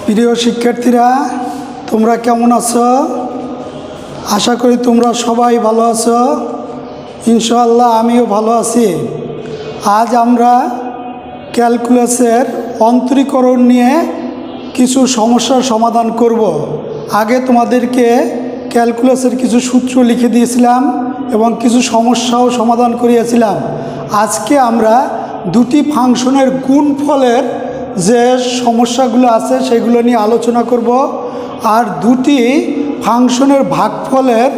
প্রিয় শিক্ষার্থীরা, তোমরা কেমন আছো? আশা করি তোমরা সবাই ভালো আছো। ইনশাআল্লাহ আমিও ভালো আছি। আজ আমরা ক্যালকুলাসের অন্তরীকরণ নিয়ে কিছু সমস্যার সমাধান করব। আগে তোমাদেরকে ক্যালকুলাসের কিছু সূত্র লিখে দিয়েছিলাম এবং কিছু সমস্যাও সমাধান করিয়েছিলাম। আজকে আমরা দুটি ফাংশনের গুণফলের যে সমস্যাগুলো আছে সেগুলো নিয়ে আলোচনা করব, আর দুটি ফাংশনের ভাগফলের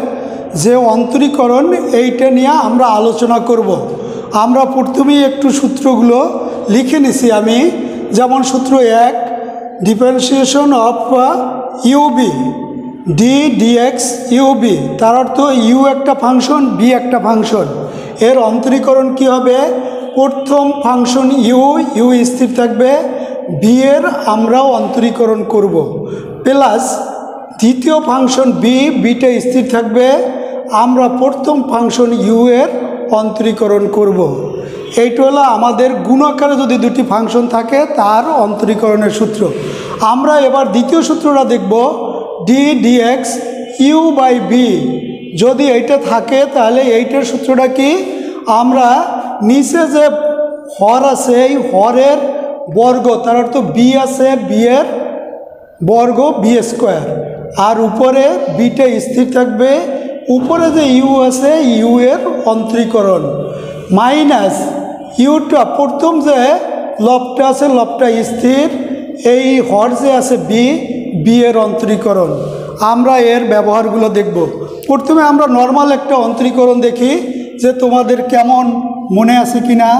যে অন্তরীকরণ এইটা নিয়ে আমরা আলোচনা করব। আমরা প্রথমেই একটু সূত্রগুলো লিখে নিছি আমি। যেমন সূত্র 1, differentiation of u v d d x u v, তার অর্থ ইউ একটা ফাংশন, বি একটা ফাংশন। এর অন্তরীকরণ কি হবে? প্রথম ফাংশন ইউ স্থির থাকবে, বি এর আমরাও অন্তরীকরণ করব, প্লাস দ্বিতীয় ফাংশন বিটা স্থির থাকবে, আমরা প্রথম ফাংশন ইউ এর অন্তরীকরণ করব। এইটা হলো আমাদের গুণাকারে যদি দুটি ফাংশন থাকে তার অন্তরীকরণের সূত্র। আমরা এবার দ্বিতীয় সূত্রটা দেখব, d d x u by v. যদি এইটা থাকে তাহলে এইটার সূত্রটা কি? আমরা নিচে যে হর আছে এই হরের বর্গ, তার অর্থ বি আছে, বি এর বর্গ বি স্কোয়ার, আর উপরে বিটা স্থির থাকবে, উপরে যে ইউ আছে ইউ এর অন্তরীকরণ, মাইনাস ইউটা প্রথম যে লবটা আছে লবটা স্থির, এই হর যে আছে বি এর অন্তরীকরণ। আমরা এর ব্যবহারগুলো দেখব। প্রথমে আমরা নর্মাল একটা অন্তরীকরণ দেখি যে তোমাদের কেমন মনে আছে কি না।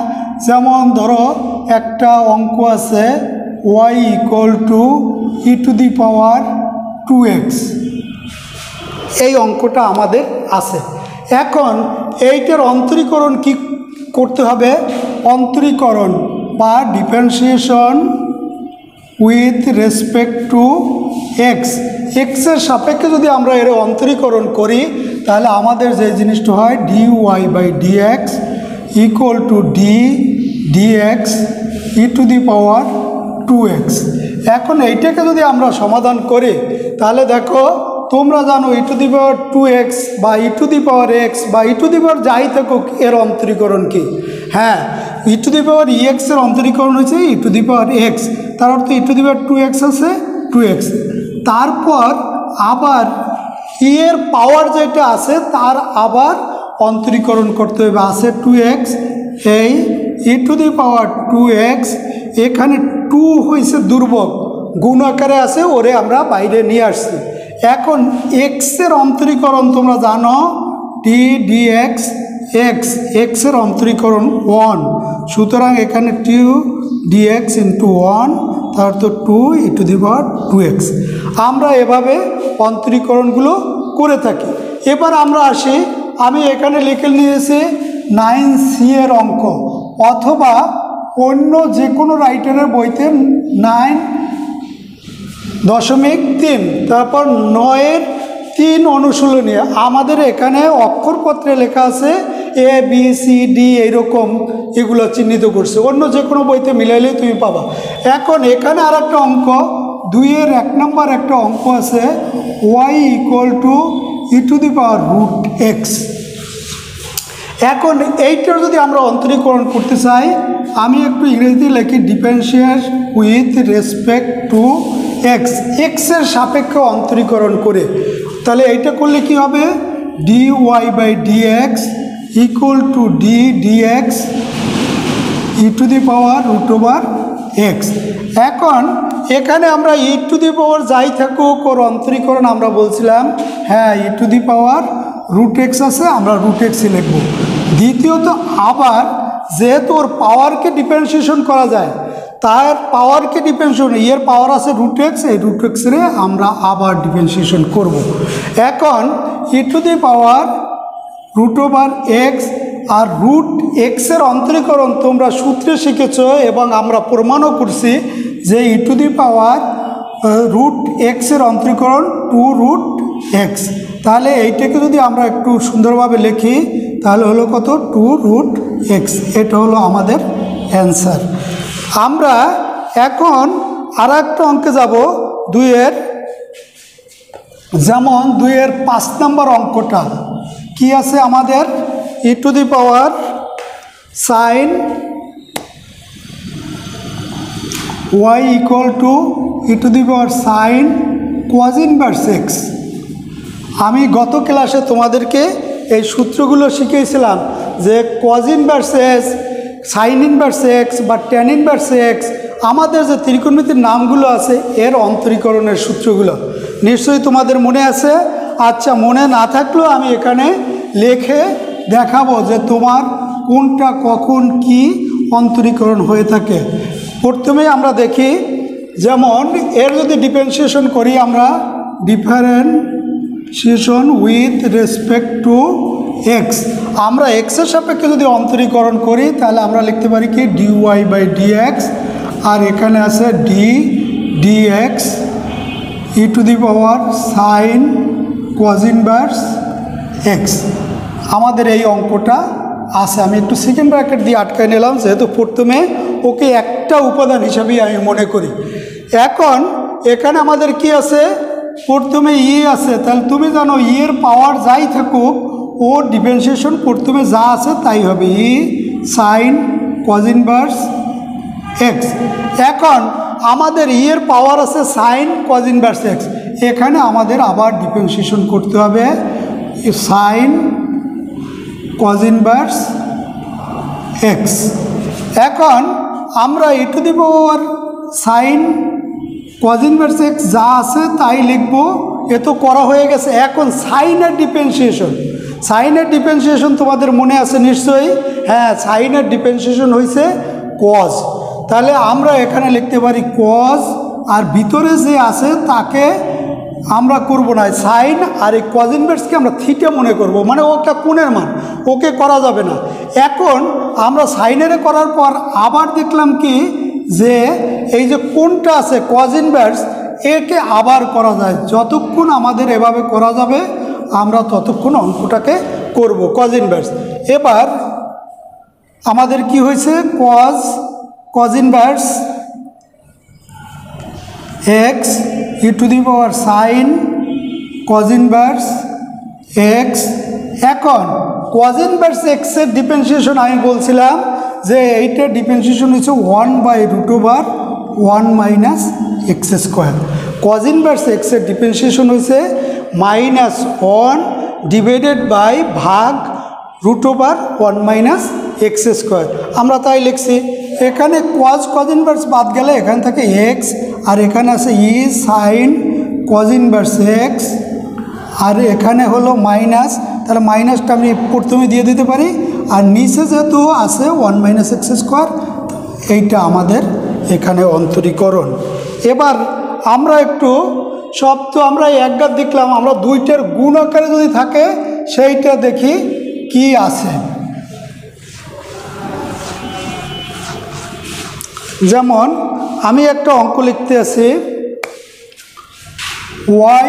যেমন ধরো একটা অঙ্ক আছে y = e⁻²x, এই অঙ্কটা আমাদের আছে। এখন এইটার অন্তরীকরণ কি করতে হবে? অন্তরীকরণ বা ডিফারেন্সিয়েশন উইথ রেসপেক্ট টু এক্সের সাপেক্ষে যদি আমরা এর অন্তরীকরণ করি তাহলে আমাদের যে জিনিসটা হয় dy/dx = d dx e⁻²x। এখন এইটাকে যদি আমরা সমাধান করি তাহলে দেখো, তোমরা জানো e⁻²x বা e⁻x বা যাই থাকুক এর অন্তরীকরণ কি? হ্যাঁ, e⁻ex এর অন্তরীকরণ হয়েছে e⁻x, তার অর্থ e⁻²x আছে 2x। তারপর আবার এর পাওয়ার যেটা আছে তার আবার অন্তরীকরণ করতে হবে, আছে 2x, এই e⁻²x, এখানে 2 হয়েছে দুর্বল, গুণ আকারে আছে, ওরে আমরা বাইরে নিয়ে আসছি। এখন এক্সের অন্তরীকরণ তোমরা জানো ডি ডিএক্স এক্সের অন্তরীকরণ 1, সুতরাং এখানে 2 dx × 1, তার অর্থ 2 e⁻²x। আমরা এভাবে অন্তরীকরণগুলো করে থাকি। এবার আমরা আসি, আমি এখানে লিখে নিয়েছি 9C এর অঙ্ক, অথবা অন্য যে কোনো রাইটারের বইতে 9.3, তারপর 9-3 অনুশীলনী। আমাদের এখানে অক্ষরপত্রে লেখা আছে ABCD এইরকম, এগুলো চিহ্নিত করছে, অন্য যে কোনো বইতে মিলাইলেই তুমি পাবা। এখন এখানে আর একটা অঙ্ক 2-এর 1 নম্বর একটা অঙ্ক আছে y = e⁻√x। এখন এইটার যদি আমরা অন্তরীকরণ করতে চাই, আমি একটু ইংরেজিতে লিখি ডিফারেন্সিয়েট উইথ রেসপেক্ট টু এক্সের সাপেক্ষে অন্তরীকরণ করে। তাহলে এইটা করলে কি হবে? dy/dx = d dx e⁻√x। এখন এখানে আমরা e⁻ যাই থাকুক ওর অন্তরীকরণ আমরা বলছিলাম, হ্যাঁ e⁻√x আছে, আমরা √x লিখব। দ্বিতীয়ত আবার যেহেতু ওর পাওয়ারকে ডিফারেন্সিয়েশন করা যায়, তার পাওয়ারকে ডিফারেন্সিয়েশন, এর পাওয়ার আছে √x, এই √x রে আমরা আবার ডিফারেন্সিয়েশন করব। এখন e⁻√x আর √x এর অন্তরীকরণ তোমরা সূত্রে শিখেছ এবং আমরা প্রমাণও করছি যে e⁻√x এর অন্তরীকরণ 2√x। তাহলে এইটাকে যদি আমরা একটু সুন্দরভাবে লিখি তাহলে হলো কত? 2√x। এটা হলো আমাদের অ্যান্সার। আমরা এখন আর একটা অঙ্কে যাব, 2-এর, যেমন 2-এর 5 নম্বর অঙ্কটা কি আছে আমাদের, e to the power sign y equal two e to the power sine cos inverse x। আমি গত ক্লাসে তোমাদেরকে এই সূত্রগুলো শিখিয়েছিলাম যে cos inverse x, sign inverse x বা ট্যান ইনভার্স x, আমাদের যে ত্রিকোণমিতির নামগুলো আছে এর অন্তরীকরণের সূত্রগুলো নিশ্চয়ই তোমাদের মনে আছে। আচ্ছা, মনে না থাকলেও আমি এখানে লিখে দেখাবো যে তোমার কোনটা কখন কি অন্তরীকরণ হয়ে থাকে। প্রথমে আমরা দেখি, যেমন এর যদি ডিফারেন্সিয়েশন করি আমরা, differentiation with respect to x, আমরা এক্সের সাপেক্ষে যদি অন্তরীকরণ করি তাহলে আমরা লিখতে পারি কি ডিওয়াই বাই ডিএক্স, আর এখানে আছে d x e to the power sine cos inverse x. আমাদের এই অঙ্কটা আছে, আমি একটু সেকেন্ড ব্র্যাকেট দিয়ে আটকায় নিলাম যেহেতু প্রথমে ওকে একটা উপাদান হিসাবেই আমি মনে করি। এখন এখানে আমাদের কি আছে, প্রথমে ই আছে, তাহলে তুমি জানো ই এর পাওয়ার যাই থাকুক ও ডিফারেন্সিয়েশন প্রথমে যা আছে তাই হবে, ই সাইন cos ইনভার্স এক্স। এখন আমাদের ই এর পাওয়ার আছে সাইন cos ইনভার্স এক্স, এখানে আমাদের আবার ডিফারেন্সিয়েশন করতে হবে সাইন cos ইনভার্স এক্স। এখন আমরা e to the power sine cos inverse x যা আছে তাই লিখবো, এ তো করা হয়ে গেছে। এখন সাইনের ডিফারেন্সিয়েশন তোমাদের মনে আছে নিশ্চয়ই, হ্যাঁ, সাইনের ডিফারেন্সিয়েশন হয়েছে cos, তাহলে আমরা এখানে লিখতে পারি cos, আর ভিতরে যে আছে তাকে আমরা করব না সাইন, আর এই cos ইনভার্সকে আমরা থিটা মনে করব, মানে ওটা কোণের মান, ওকে করা যাবে না। এখন আমরা সাইনেরে করার পর আবার দেখলাম কি যে এই যে কোণটা আছে cos ইনভার্স, একে আবার করা যায়, যতক্ষণ আমাদের এভাবে করা যাবে আমরা ততক্ষণ অঙ্কটাকে করব cos ইনভার্স। এবার আমাদের কি হয়েছে, cos inverse x E to the power sine cos inverse x. এখন cos ইনভার্স এক্সের ডিফারেন্সিয়েশন আমি বলছিলাম যে এইটার ডিফারেন্সিয়েশন হচ্ছে 1/√1 minus x square. cos inverse এক্সের ডিফারেন্সিয়েশন হয়েছে -1 ডিভাইডেড বাই ভাগ √1 মাইনাস এক্স স্কোয়ার, আমরা তাই লিখছি। এখানে cos ইনভার্স বাদ গেলে এখান থেকে এক্স, আর এখানে আছে ই সাইন cos ইনভার্স এক্স, আর এখানে হলো মাইনাস, তাহলে মাইনাসটা আমি প্রথমে দিয়ে দিতে পারি, আর নিচে যেহেতু আছে 1 মাইনাস এক্স স্কোয়ার, এইটা আমাদের এখানে অন্তরীকরণ। এবার আমরা একটু সব তো আমরা একবার দেখলাম, আমরা দুইটার গুণ আকারে যদি থাকে সেইটা দেখি কি আছে। যেমন আমি একটা অঙ্ক লিখতে আছি, y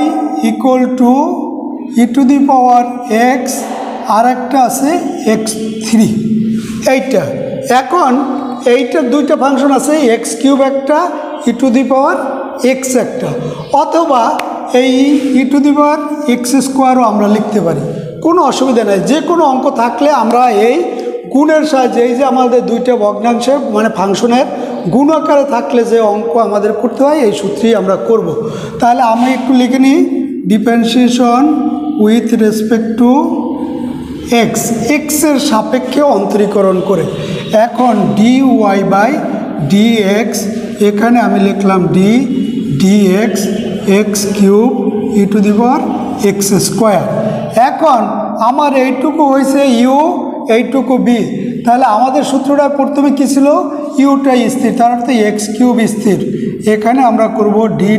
equal to e to the power x, আর একটা আছে x3, এইটা। এখন এইটার দুইটা ফাংশন আছে, এক্স কিউব একটা, ই টু দি পাওয়ার এক্স একটা, অথবা এই ই টু দি পাওয়ার এক্স স্কোয়ারও আমরা লিখতে পারি, কোনো অসুবিধা নেই। যে কোনো অঙ্ক থাকলে আমরা এই গুণের সাহায্যে, এই যে আমাদের দুইটা ভগ্নাংশের মানে ফাংশনের গুণ আকারে থাকলে যে অঙ্ক আমাদের করতে হয় এই সূত্রেই আমরা করব। তাহলে আমি একটু লিখে নিই, differentiation with respect to x, এক্সের সাপেক্ষে অন্তরীকরণ করে। এখন ডিওয়াই বাই ডিএক্স, এখানে আমি লিখলাম d x x cube e to the power x square. এখন আমার এইটুকু হয়েছে ইউ, এইটুকু বি, তাহলে আমাদের সূত্রটা প্রথমে কী ছিল, ইউটা স্থির, তার অর্থ এক্স কিউব স্থির, এখানে আমরা করব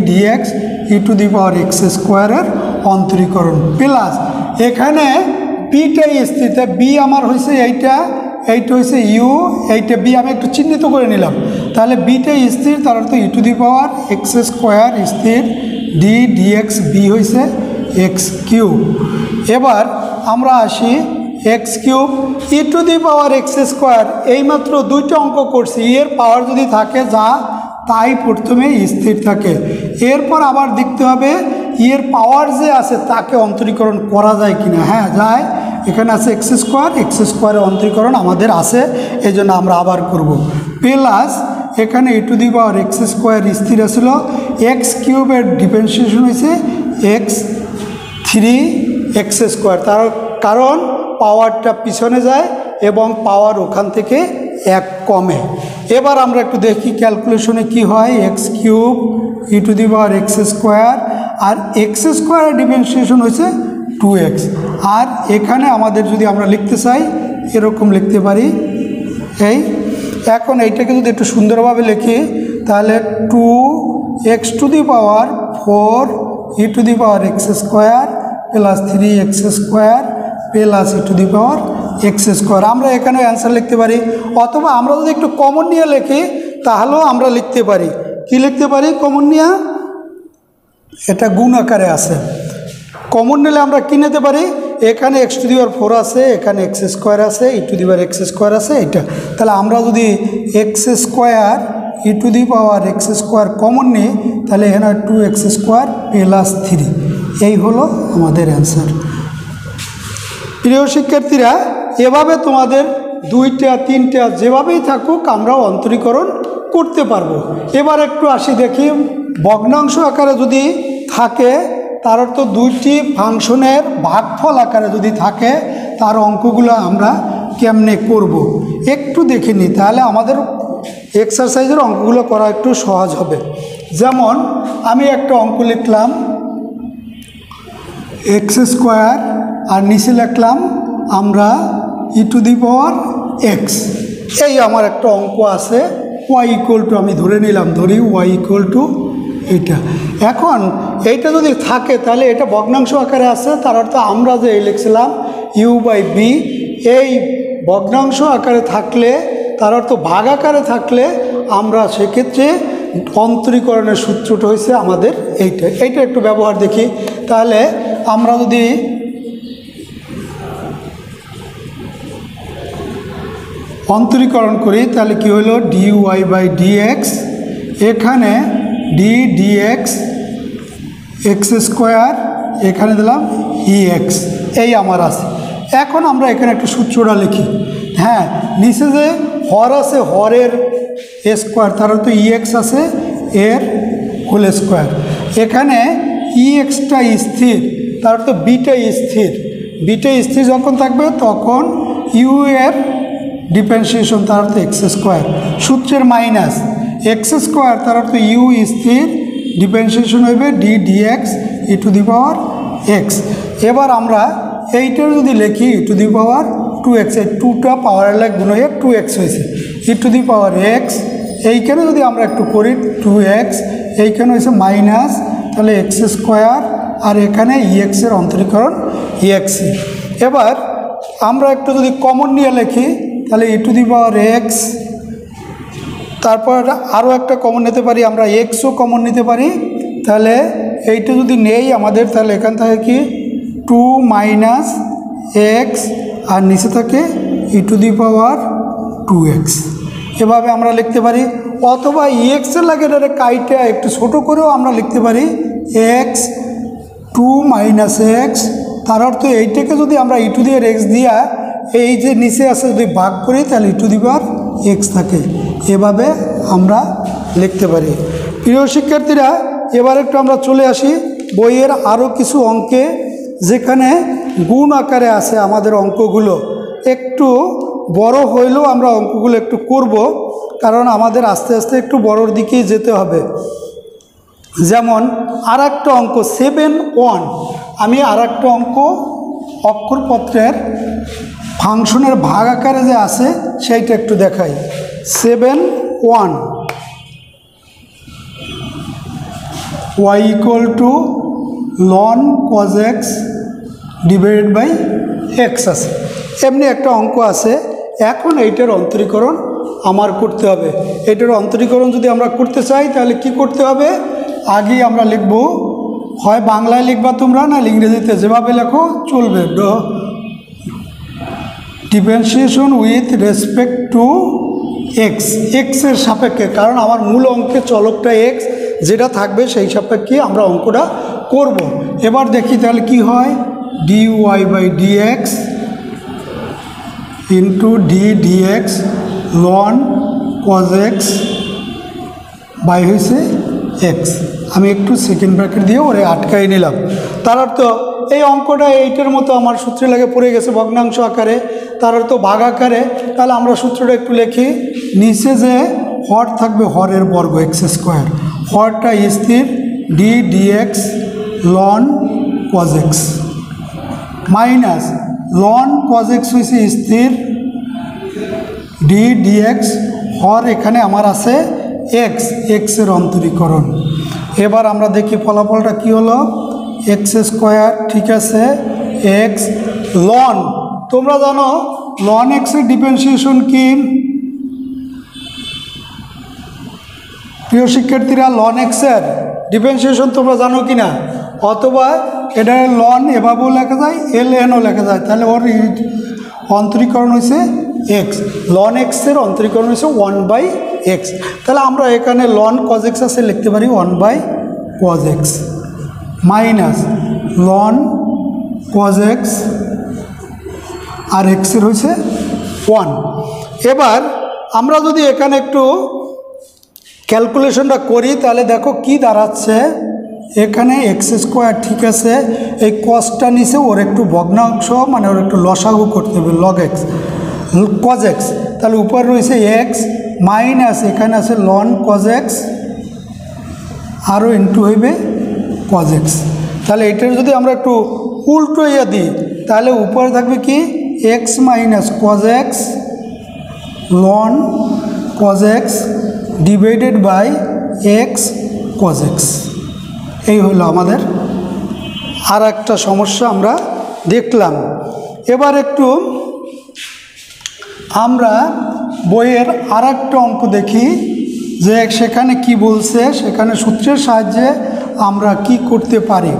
d x e to the power x স্কোয়ারের অন্তরীকরণ, প্লাস এখানে বিটাই স্থির, তাই বি আমার হয়েছে এইটা হয়েছে ইউ, এইটা বি আমি একটু চিহ্নিত করে নিলাম, তাহলে বিটাই স্থির, তার অর্থ e to the power x square স্থির, ডিএক্স বি হয়েছে এক্স কিউব। এবার আমরা আসি x cube e to the power x square, এইমাত্র দুইটা অঙ্ক করছি, এর পাওয়ার যদি থাকে যা তাই প্রথমে স্থির থাকে, এরপর আবার দেখতে হবে এর পাওয়ার যে আছে তাকে অন্তরীকরণ করা যায় কিনা। হ্যাঁ যায়, এখানে আছে এক্স স্কোয়ারের অন্তরীকরণ আমাদের আছে, এই জন্য আমরা আবার করব। প্লাস এখানে e to the power x square স্থির ছিল, এক্স কিউবের ডিফারেন্সিয়েশন হয়েছে এক্স 3x স্কোয়ার, তার কারণ পাওয়ারটা পিছনে যায় এবং পাওয়ার ওখান থেকে 1 কমে। এবার আমরা একটু দেখি ক্যালকুলেশনে কি হয়। X cube e to the power x square, আর এক্স স্কোয়ারের ডিফারেন্সিয়েশন হয়েছে 2x। আর এখানে আমাদের যদি আমরা লিখতে চাই এরকম লিখতে পারি। এখন এইটাকে যদি একটু সুন্দরভাবে লিখি তাহলে 2x two the power 4 e to the power x square plus 3x square plus e to the power x square. আমরা এখানে অ্যান্সার লিখতে পারি, অথবা আমরা যদি একটু কমন নিয়ে লিখি তাহলেও আমরা লিখতে পারি। কি লিখতে পারি কমন নিয়ে? এটা গুণ আকারে আছে। কমন নিলে আমরা কী নিতে পারি? এখানে এক্স টু দি পাওয়ার 4 আছে, এখানে এক্স স্কোয়ার আছে, e to the power x square আছে, এটা। তাহলে আমরা যদি x square e to the power x square common নিই তাহলে এখানে 2x স্কোয়ার প্লাস 3, এই হলো আমাদের অ্যান্সার। প্রিয় শিক্ষার্থীরা, এভাবে তোমাদের 2টা 3টা যেভাবেই থাকুক আমরাও অন্তরীকরণ করতে পারবো। এবার একটু আসি দেখি ভগ্নাংশ আকারে যদি থাকে তার অর্থ 2টি ফাংশনের ভাগফল আকারে যদি থাকে তার অঙ্কগুলো আমরা কেমনে করব একটু দেখে নিই, তাহলে আমাদের এক্সারসাইজের অঙ্কগুলো করা একটু সহজ হবে। যেমন আমি একটা অঙ্ক লিখলাম এক্স স্কোয়ার, আর নিচে লিখলাম আমরা e to the power x. এই আমার একটা অঙ্ক আছে y ইকুয়াল টু, আমি ধরে নিলাম, ধরি y ইকুয়াল টু এইটা। এখন এইটা যদি থাকে তাহলে এটা ভগ্নাংশ আকারে আছে, তার অর্থ আমরা যে লিখছিলাম u/b, এই ভগ্নাংশ আকারে থাকলে তার অর্থ ভাগ আকারে থাকলে আমরা সেক্ষেত্রে অন্তরীকরণের সূত্রটা হয়েছে আমাদের এইটা একটু ব্যবহার দেখি। তাহলে আমরা যদি অন্তরীকরণ করি তাহলে কি হলো dy/dx, এখানে dx এক্স স্কোয়ার, এখানে দিলাম ex, এই আমার আছে। এখন আমরা এখানে একটু সূত্রটা লিখি। হ্যাঁ, নিচে যে হর আছে হরের স্কোয়ার, তার তো ex আছে এর হোল স্কোয়ার। এখানে exটা স্থির, তার তো বিটা স্থির, বিটা স্থির যখন থাকবে তখন u এর ডিফারেন্সিয়েশন তার অর্থ এক্স স্কোয়ার, সূত্রের মাইনাস এক্স স্কোয়ার তার অর্থ ইউ স্থির, ডিফারেন্সিয়েশন হইবে dx e to the power x. এবার আমরা এইটার যদি লিখি e to the power 2x, এই 2টা পাওয়ার লাগ গুণ হয়ে 2x হয়েছে, e to the power x. এইখানে যদি আমরা একটু করি 2x, এইখানে হয়েছে মাইনাস, তাহলে এক্স স্কোয়ার, আর এখানে ex এর অন্তরীকরণ ex। এবার আমরা একটু যদি কমন নিয়ে লিখি তাহলে e to the power x, তারপর আরও একটা কমন নিতে পারি আমরা, এক্সও কমন নিতে পারি। তাহলে এইটা যদি নেই আমাদের, তাহলে এখান থেকে কি 2 মাইনাস এক্স, আর নিচে থাকে e to the power 2x, এভাবে আমরা লিখতে পারি। অথবা এক্সের লাগে এটা কাইটা একটু ছোটো করেও আমরা লিখতে পারি এক্স 2 মাইনাস এক্স, তার অর্থ এইটাকে যদি আমরা e to the power x দিয়া এই যে নিচে আছে যদি ভাগ করি তাহলে e to the power x থাকে, এভাবে আমরা লিখতে পারি। প্রিয় শিক্ষার্থীরা, এবার একটু আমরা চলে আসি বইয়ের আরও কিছু অঙ্কে, যেখানে গুণ আকারে আছে আমাদের অঙ্কগুলো। একটু বড় হইলেও আমরা অঙ্কগুলো একটু করব, কারণ আমাদের আস্তে আস্তে একটু বড়র দিকেই যেতে হবে। যেমন আর একটা অঙ্ক 7(1), আমি আর একটা অঙ্ক অক্ষরপত্রের ফাংশনের ভাগ আকারে যে আছে সেইটা একটু দেখাই। 7(1) y equal to ln cos x divided by x আছে, এমনি একটা অঙ্ক আছে। এখন এইটার অন্তরীকরণ আমার করতে হবে। এইটার অন্তরীকরণ যদি আমরা করতে চাই তাহলে কি করতে হবে? আগেই আমরা লিখব, হয় বাংলায় লিখবা তোমরা, না ইংরেজিতে, যেভাবে লেখো চলবে। Differentiation with respect to x, এক্সের সাপেক্ষে, কারণ আমার মূল অঙ্কের চলকটা এক্স, যেটা থাকবে সেই সাপেক্ষে আমরা অঙ্কটা করব। এবার দেখি তাহলে কি হয়, dy/dx into dx ln cos x by হয়েছে এক্স। আমি একটু সেকেন্ড ব্র্যাকেট দিয়ে ওরে আটকাই নিলাম। তার অর্থ এই অঙ্কটা এইটার মতো আমার সূত্রে লাগে পড়ে গেছে ভগ্নাংশ আকারে, তার অর্থ ভাগ আকারে। তাহলে আমরা সূত্রটা একটু লিখি। নিচে যে হর থাকবে হরের বর্গ x², হরটা স্থির dx ln cos x minus ln cos x হয়েছে স্থির dx, হর এখানে আমার আছে এক্সের অন্তরীকরণ। এবার আমরা দেখি ফলাফলটা কি হলো, x², ঠিক আছে, এক্স লন, তোমরা জানো লন এক্সের ডিফারেন্সিয়েশন কি? প্রিয় শিক্ষার্থীরা, লন এক্সের ডিফারেন্সিয়েশন তোমরা জানো কি না? অথবা এটা লন এভাবেও লেখা যায়, lnও লেখা যায়। তাহলে ওর অন্তরীকরণ হয়েছে এক্স, লন এক্সের অন্তরীকরণ হয়েছে 1/x। তাহলে আমরা এখানে লন cos x আছে লিখতে পারি 1/cos x minus loan cos x আর এক্সের হয়েছে 1। এবার আমরা যদি এখানে একটু ক্যালকুলেশনটা করি তাহলে দেখো কি দাঁড়াচ্ছে, এখানে x², ঠিক আছে, এই কসটা নিচে ওর একটু ভগ্নাংশ মানে ওর একটু লসাগু করতে হবে log x cos x, তাহলে উপর রয়েছে এক্স মাইনাস এখানে আছে লন cos x আরও ইন্টু হইবে cos x। তাহলে এটার যদি আমরা একটু উল্টো ইয়া দিই তাহলে উপরে থাকবে কি এক্স মাইনাস cos x লন cos x divided by x cos x। এই হলো আমাদের আর একটা সমস্যা আমরা দেখলাম। এবার একটু আমরা বইয়ের আর একটা অঙ্ক দেখি যে সেখানে কি বলছে, সেখানে সূত্রের সাহায্যে আমরা কি করতে পারি।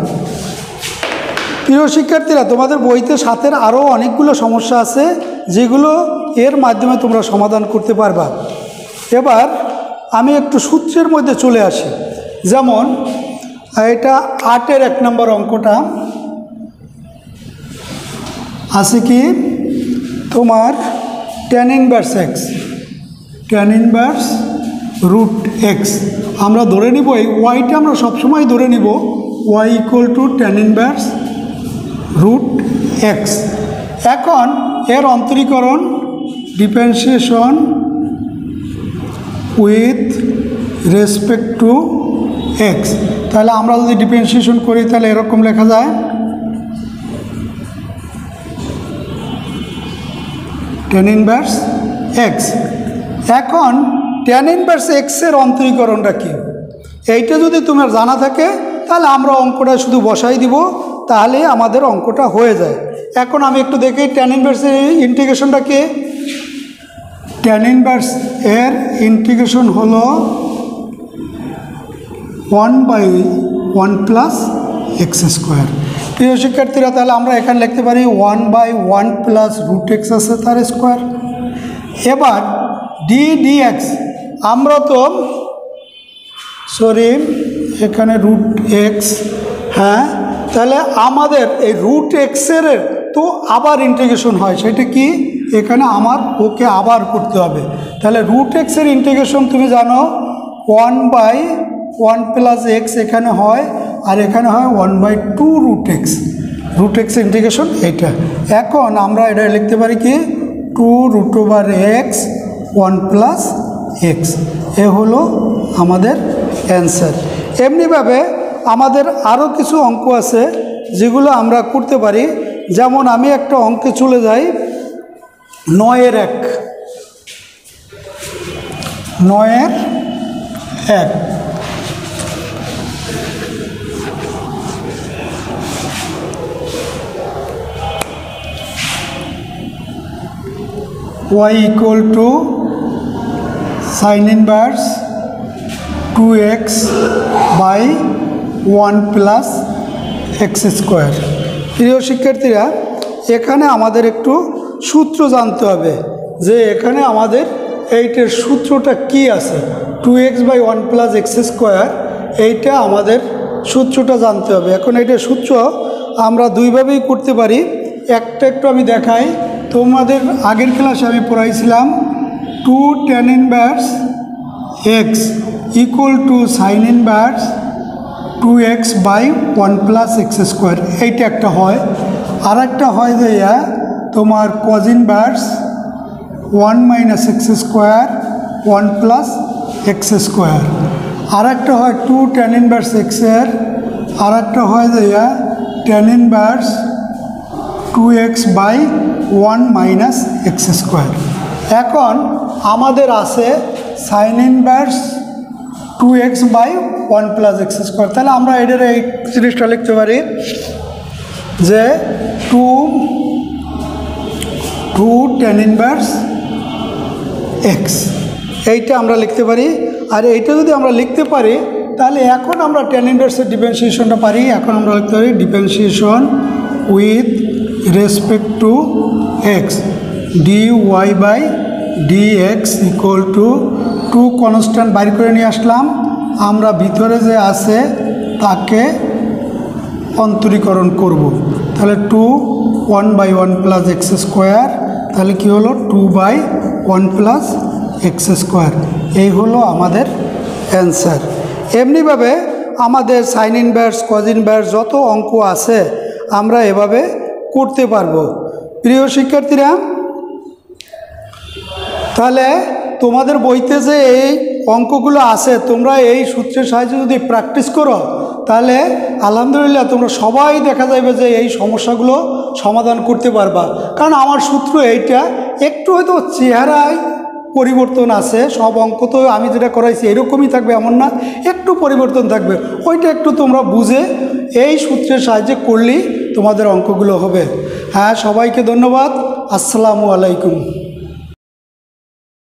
প্রিয় শিক্ষার্থীরা, তোমাদের বইতে সাথের আরও অনেকগুলো সমস্যা আছে যেগুলো এর মাধ্যমে তোমরা সমাধান করতে পারবা। এবার আমি একটু সূত্রের মধ্যে চলে আসি। যেমন এটা 8-এর 1 নম্বর অঙ্কটা আছে কি তোমার tan inverse x, tan inverse root x. আমরা ধরে নিব এই ওয়াইটা আমরা সবসময় ধরে নিব y = tan inverse root x. এখন এর অন্তরীকরণ differentiation with respect to x. তাহলে আমরা যদি ডিফারেন্সিয়েশন করি তাহলে এরকম লেখা যায় tan ইনভার্স এক্স। এখন tan ইনভার্স এক্সের অন্তরীকরণটা কি, এইটা যদি তোমার জানা থাকে তাহলে আমরা অঙ্কটা শুধু বসাই দিব, তাহলে আমাদের অঙ্কটা হয়ে যায়। এখন আমি একটু দেখি tan ইনভার্সের ইন্টিগ্রেশনটা কি। tan ইনভার্স এর ইন্টিগ্রেশন হলো 1/1 প্লাস x²। প্রিয় শিক্ষার্থীরা, তাহলে আমরা এখানে লিখতে পারি 1/1 প্লাস রুট এক্স আছে তার স্কোয়ার। এবার dx আমরা তো এখানে রুট এক্স, হ্যাঁ, তাহলে আমাদের এই রুট এক্সের তো আবার ইন্টিগ্রেশন হয়, সেটা কি এখানে আমার ওকে আবার করতে হবে। তাহলে রুট এক্সের ইন্টিগ্রেশন তুমি জানো 1/1 প্লাস এক্স এখানে হয়, আর এখানে হয় 1/2 রুট এক্স। রুট এক্সের ইন্টিগ্রেশন এইটা। এখন আমরা এটা লিখতে পারি কি 2√x 1 প্লাস এক্স। এ হলো আমাদের অ্যান্সার। এমনিভাবে আমাদের আরও কিছু অঙ্ক আছে যেগুলো আমরা করতে পারি। যেমন আমি একটা অঙ্কে চলে যাই 9-এর 1। 9-এর 1 y = sin inverse 2x by 1 plus x²। প্রিয় শিক্ষার্থীরা, এখানে আমাদের একটু সূত্র জানতে হবে যে এখানে আমাদের এইটার সূত্রটা কি আছে। 2x/1 প্লাস x², এইটা আমাদের সূত্রটা জানতে হবে। এখন এইটা সূত্র আমরা দুইভাবেই করতে পারি। একটা একটু আমি দেখাই। তোমাদের আগের ক্লাসে আমি পড়াইছিলাম 2 tan inverse x equal to sine inverse 2x by 1 plus x square, এইটা একটা হয়। আর একটা হয় যে তোমার cos inverse 1 minus x square 1 plus x square. আর একটা হয় 2 tan ইনভার্স এক্সের। আর একটা হয় যে tan inverse 2x by 1 minus x square. এখন আমাদের আছে sine inverse 2x by 1 plus x square. তাহলে আমরা এটার এই জিনিসটা লিখতে পারি যে 2 tan ইনভার্স x, এইটা আমরা লিখতে পারি। আর এইটা যদি আমরা লিখতে পারি তাহলে এখন আমরা tan ইনভার্সের ডিফারেন্সিয়েশনটা পারি। এখন আমরা লিখতে পারি differentiation with respect to x dy by dx equal to 2 constant বাইর করে নিয়ে আসলাম। আমরা ভিতরে যে আছে তাকে অন্তরীকরণ করব। তাহলে 2 1 বাই 1 প্লাস এক্স স্কোয়ার, তাহলে কী হলো 2 বাই 1 প্লাস এক্স স্কোয়ার। এই হলো আমাদের অ্যান্সার। এমনিভাবে আমাদের সাইন ইনভার্স কজ ইনভার্স যত অঙ্ক আছে আমরা এভাবে করতে পারবো। প্রিয় শিক্ষার্থীরা, তাহলে তোমাদের বইতে যে এই অঙ্কগুলো আছে তোমরা এই সূত্রের সাহায্যে যদি প্র্যাকটিস করো তাহলে আলহামদুলিল্লাহ তোমরা সবাই দেখা যাবে যে এই সমস্যাগুলো সমাধান করতে পারবা। কারণ আমার সূত্র এইটা, একটু হয়তো চেহারায় পরিবর্তন আছে, সব অঙ্ক তো আমি যেটা করাইছি এরকমই থাকবে এমন না, একটু পরিবর্তন থাকবে। ওইটা একটু তোমরা বুঝে এই সূত্রের সাহায্যে করলেই তোমাদের অঙ্কগুলো হবে। হ্যাঁ, সবাইকে ধন্যবাদ। আসসালামু আলাইকুম।